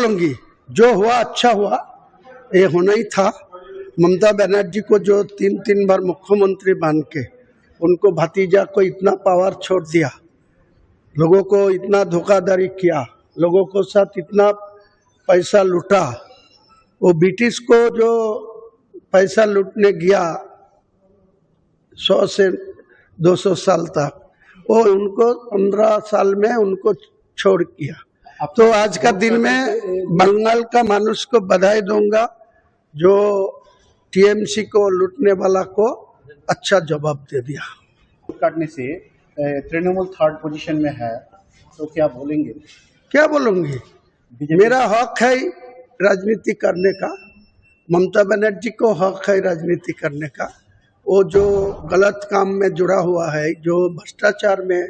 बोलूंगी, जो हुआ अच्छा हुआ, ये होना ही था। ममता बनर्जी को जो 3 बार मुख्यमंत्री बन के उनको भतीजा को इतना पावर छोड़ दिया, लोगों को इतना धोखाधड़ी किया, लोगों को साथ इतना पैसा लूटा, वो ब्रिटिश को जो पैसा लूटने गया 100 से 200 साल तक, वो उनको 15 साल में उनको छोड़ किया। तो आज का दिन में बंगाल का मानुष को बधाई दूंगा, जो टीएमसी को लूटने वाला को अच्छा जवाब दे दिया। काटने से तृणमूल 3rd पोजीशन में है, तो क्या बोलेंगे? क्या बोलूंगी, मेरा हक है राजनीति करने का, ममता बनर्जी को हक है राजनीति करने का। वो जो गलत काम में जुड़ा हुआ है, जो भ्रष्टाचार में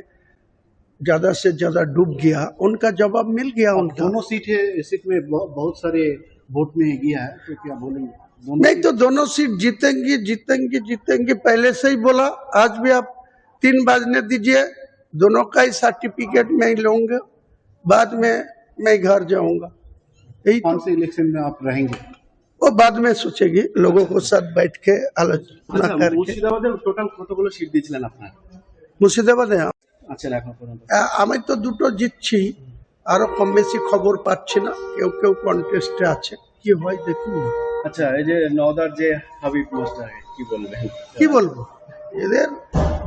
ज्यादा से ज्यादा डूब गया, उनका जवाब मिल गया। उनका दोनों सीट में बहुत सारे वोट में गया है, तो क्या बोलेंगे? नहीं तो दोनों सीट जीतेंगी जीतेंगी जीतेंगी, पहले से ही बोला। आज भी आप 3 बजने दीजिए, दोनों का ही सर्टिफिकेट मैं लूंगा, बाद में मैं घर जाऊंगा। यही कौन से इलेक्शन में आप रहेंगे वो बाद में सोचेगी, लोगों को साथ बैठ के आलोचना करके। মুর্শিদাবাদের টোটাল কতগুলো সিট দিয়েছিলেন আপনারা? মুর্শিদাবাদে আচ্ছা, এখন পর্যন্ত আমি তো 2টো জিতছি, আরো কম বেশি খবর পাচ্ছি না, কেউ কেউ কন্টেস্টে আছে, কি হয় দেখুন না। আচ্ছা, এই যে নওদার যে হাবিব মাস্টার, কি বলবেন? কি বলবো, এদের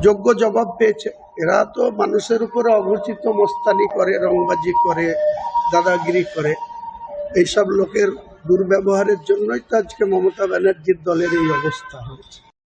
যোগ্য জবাব পেয়েছে। এরা তো মানুষের উপরে অঘোষিত মস্তানি করে, রংবাজি করে, দাদাগিরি করে, এইসব লোকের দুর্ব্যবহারের জন্যই তো আজকে মমতা ব্যানার্জির দলের এই অবস্থা হয়েছে।